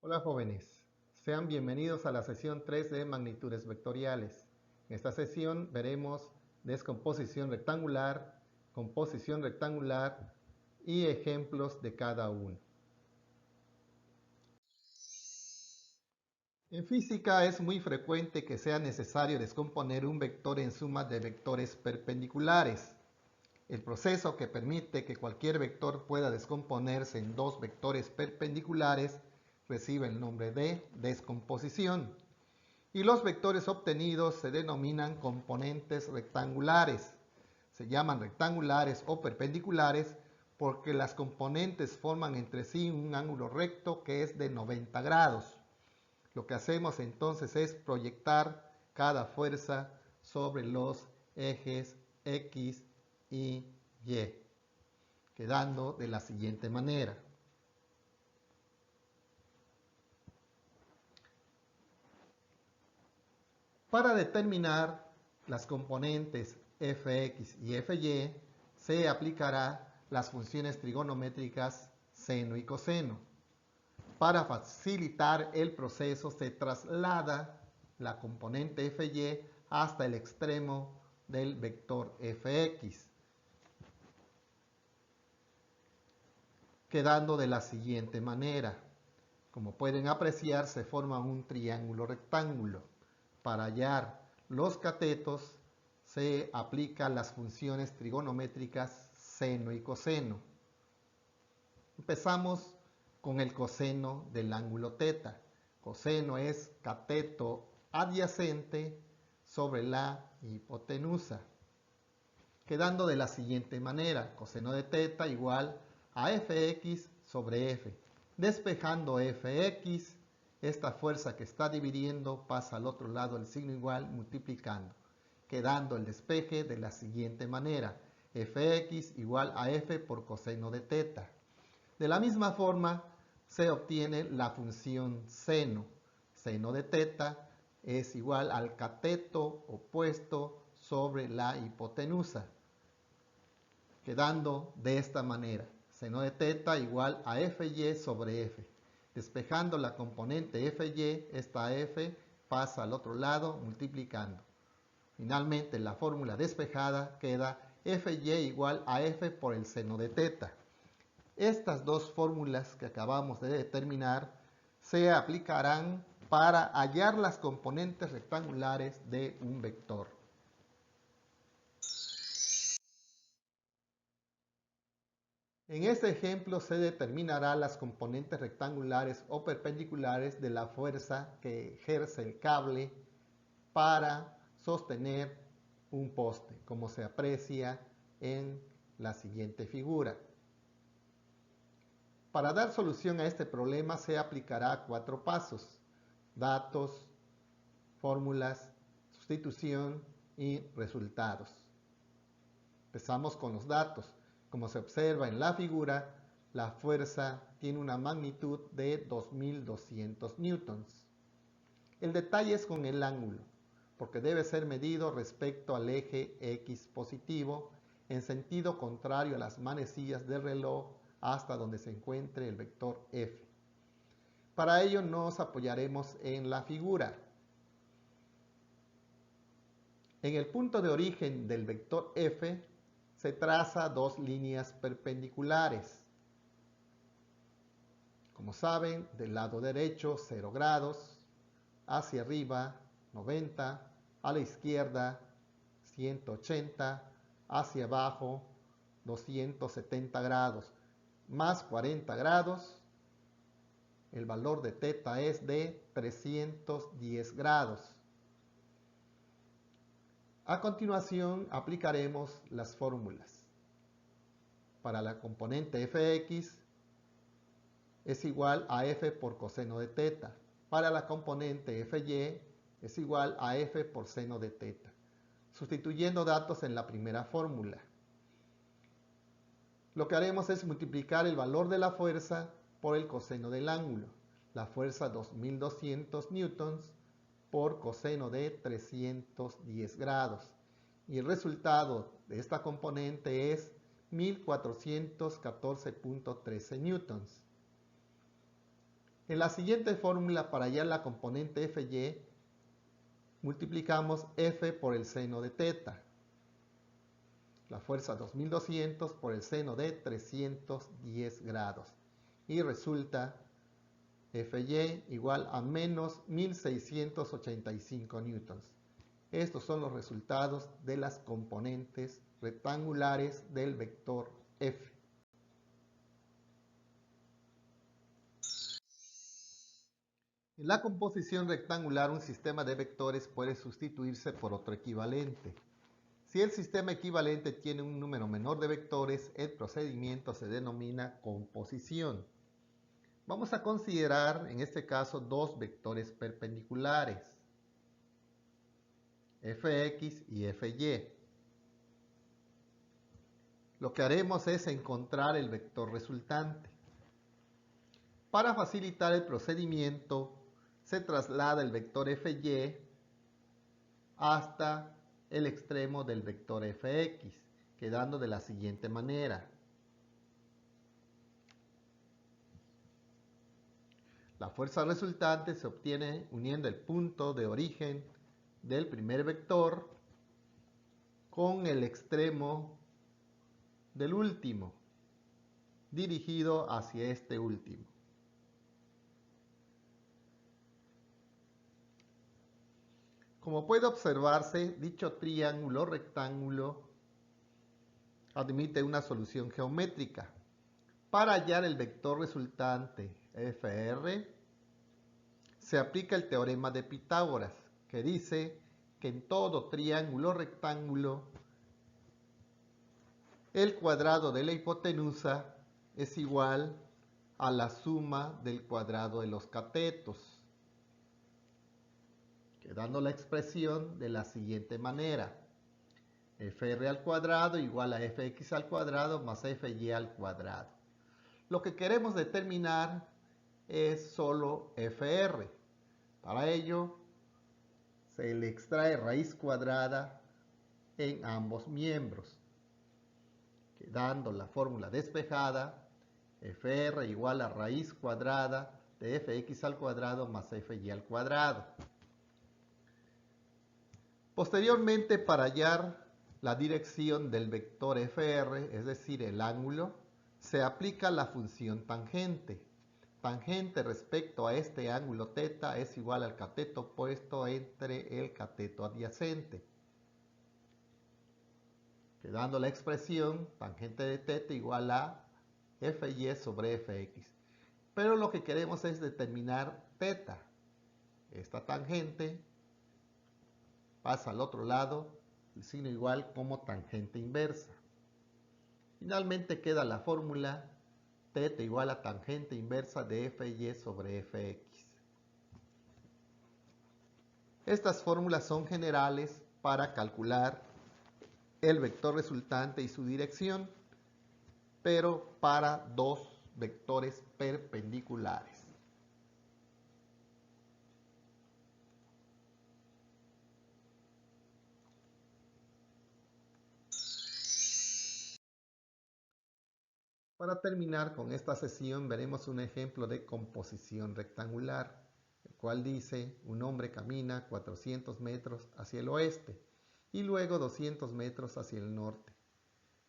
Hola jóvenes, sean bienvenidos a la sesión 3 de magnitudes vectoriales. En esta sesión veremos descomposición rectangular, composición rectangular y ejemplos de cada uno. En física es muy frecuente que sea necesario descomponer un vector en suma de vectores perpendiculares. El proceso que permite que cualquier vector pueda descomponerse en dos vectores perpendiculares recibe el nombre de descomposición. Y los vectores obtenidos se denominan componentes rectangulares. Se llaman rectangulares o perpendiculares porque las componentes forman entre sí un ángulo recto que es de 90 grados. Lo que hacemos entonces es proyectar cada fuerza sobre los ejes X y Y, quedando de la siguiente manera. Para determinar las componentes fx y fy, se aplicará las funciones trigonométricas seno y coseno. Para facilitar el proceso se traslada la componente fy hasta el extremo del vector fx, quedando de la siguiente manera. Como pueden apreciar, se forma un triángulo rectángulo. Para hallar los catetos se aplican las funciones trigonométricas seno y coseno. Empezamos con el coseno del ángulo teta. Coseno es cateto adyacente sobre la hipotenusa, quedando de la siguiente manera: coseno de teta igual a fx sobre f. Despejando fx, esta fuerza que está dividiendo pasa al otro lado del signo igual multiplicando, quedando el despeje de la siguiente manera: fx igual a f por coseno de teta. De la misma forma se obtiene la función seno. Seno de teta es igual al cateto opuesto sobre la hipotenusa, quedando de esta manera: seno de teta igual a fy sobre f. Despejando la componente fy, esta f pasa al otro lado multiplicando. Finalmente, la fórmula despejada queda fy igual a f por el seno de teta. Estas dos fórmulas que acabamos de determinar se aplicarán para hallar las componentes rectangulares de un vector. En este ejemplo se determinará las componentes rectangulares o perpendiculares de la fuerza que ejerce el cable para sostener un poste, como se aprecia en la siguiente figura. Para dar solución a este problema se aplicará 4 pasos: datos, fórmulas, sustitución y resultados. Empezamos con los datos. Como se observa en la figura, la fuerza tiene una magnitud de 2200 newtons. El detalle es con el ángulo, porque debe ser medido respecto al eje X positivo en sentido contrario a las manecillas del reloj hasta donde se encuentre el vector F. Para ello nos apoyaremos en la figura. En el punto de origen del vector F se traza dos líneas perpendiculares. Como saben, del lado derecho 0 grados, hacia arriba 90, a la izquierda 180, hacia abajo 270 grados, más 40 grados, el valor de teta es de 310 grados. A continuación aplicaremos las fórmulas. Para la componente fx es igual a f por coseno de teta. Para la componente fy es igual a f por seno de teta, sustituyendo datos en la primera fórmula. Lo que haremos es multiplicar el valor de la fuerza por el coseno del ángulo. La fuerza 2200 newtons por coseno de 310 grados. Y el resultado de esta componente es 1414.13 newtons. En la siguiente fórmula, para hallar la componente FY, multiplicamos F por el seno de teta, la fuerza 2200 por el seno de 310 grados, y resulta Fy igual a menos 1685 newtons. Estos son los resultados de las componentes rectangulares del vector F. En la composición rectangular, un sistema de vectores puede sustituirse por otro equivalente. Si el sistema equivalente tiene un número menor de vectores, el procedimiento se denomina composición. Vamos a considerar en este caso dos vectores perpendiculares, Fx y Fy. Lo que haremos es encontrar el vector resultante. Para facilitar el procedimiento, se traslada el vector Fy hasta el extremo del vector Fx, quedando de la siguiente manera. La fuerza resultante se obtiene uniendo el punto de origen del primer vector con el extremo del último, dirigido hacia este último. Como puede observarse, dicho triángulo rectángulo admite una solución geométrica. Para hallar el vector resultante Fr, se aplica el teorema de Pitágoras, que dice que en todo triángulo rectángulo el cuadrado de la hipotenusa es igual a la suma del cuadrado de los catetos, quedando la expresión de la siguiente manera: Fr al cuadrado igual a Fx al cuadrado más Fy al cuadrado. Lo que queremos determinar es solo Fr. Para ello, se le extrae raíz cuadrada en ambos miembros, quedando la fórmula despejada: Fr igual a raíz cuadrada de Fx al cuadrado más Fy al cuadrado. Posteriormente, para hallar la dirección del vector Fr, es decir, el ángulo, se aplica la función tangente. Tangente respecto a este ángulo θ es igual al cateto opuesto entre el cateto adyacente, quedando la expresión tangente de θ igual a Fy sobre Fx. Pero lo que queremos es determinar θ. Esta tangente pasa al otro lado, el signo igual como tangente inversa. Finalmente queda la fórmula θ igual a tangente inversa de Fy sobre Fx. Estas fórmulas son generales para calcular el vector resultante y su dirección, pero para dos vectores perpendiculares. Para terminar con esta sesión, veremos un ejemplo de composición rectangular, el cual dice: un hombre camina 400 metros hacia el oeste y luego 200 metros hacia el norte.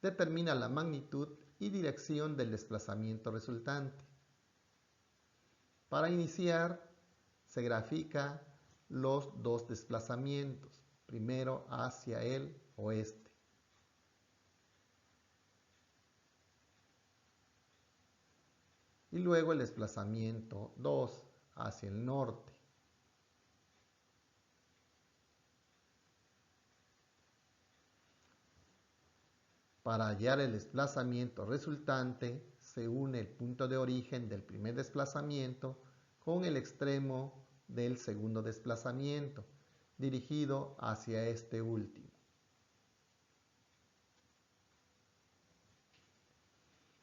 Determina la magnitud y dirección del desplazamiento resultante. Para iniciar, se grafica los dos desplazamientos, primero hacia el oeste. Y luego el desplazamiento 2 hacia el norte. Para hallar el desplazamiento resultante, se une el punto de origen del primer desplazamiento con el extremo del segundo desplazamiento, dirigido hacia este último.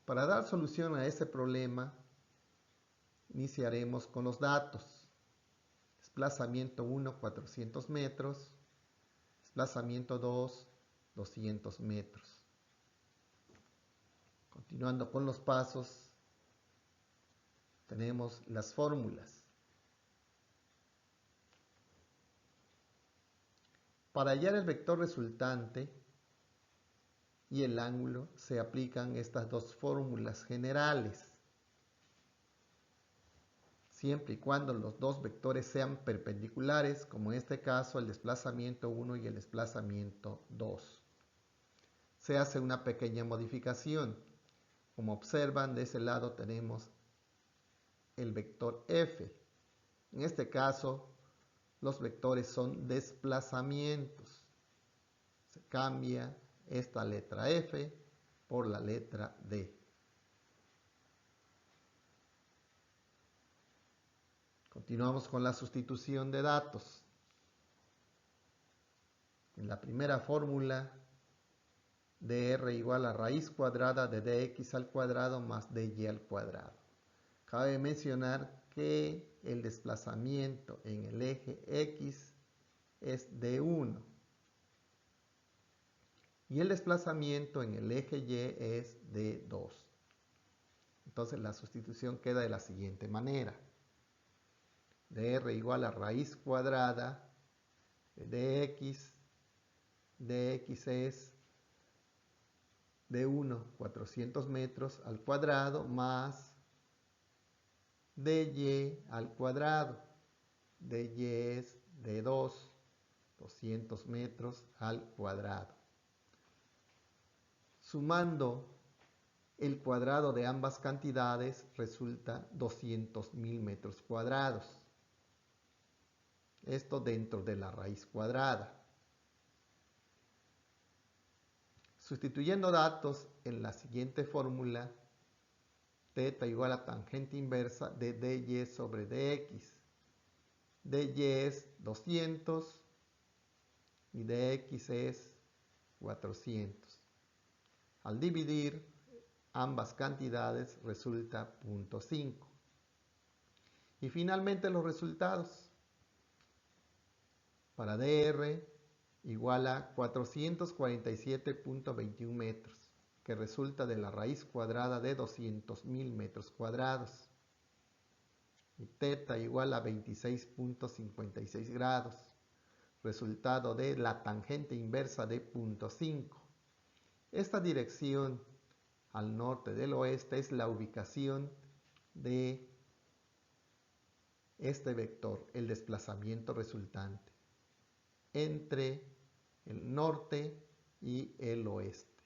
Para dar solución a este problema, iniciaremos con los datos. Desplazamiento 1, 400 metros. Desplazamiento 2, 200 metros. Continuando con los pasos, tenemos las fórmulas. Para hallar el vector resultante y el ángulo se aplican estas dos fórmulas generales, siempre y cuando los dos vectores sean perpendiculares, como en este caso el desplazamiento 1 y el desplazamiento 2. Se hace una pequeña modificación. Como observan, de ese lado tenemos el vector f. En este caso, los vectores son desplazamientos. Se cambia esta letra f por la letra d. Continuamos con la sustitución de datos. En la primera fórmula, dr igual a raíz cuadrada de dx al cuadrado más dy al cuadrado. Cabe mencionar que el desplazamiento en el eje x es d1 y el desplazamiento en el eje y es d2. Entonces la sustitución queda de la siguiente manera. Dr igual a raíz cuadrada de dx es d1 400 metros al cuadrado más dy al cuadrado. Dy es d2 200 metros al cuadrado. Sumando el cuadrado de ambas cantidades resulta 200.000 metros cuadrados. Esto dentro de la raíz cuadrada. Sustituyendo datos en la siguiente fórmula, θ igual a tangente inversa de dy sobre dx. dy es 200 y dx es 400. Al dividir ambas cantidades resulta 0.5. Y finalmente los resultados. Para dr igual a 447.21 metros, que resulta de la raíz cuadrada de 200.000 metros cuadrados. Y θ igual a 26.56 grados, resultado de la tangente inversa de 0.5. Esta dirección al norte del oeste es la ubicación de este vector, el desplazamiento resultante, entre el norte y el oeste.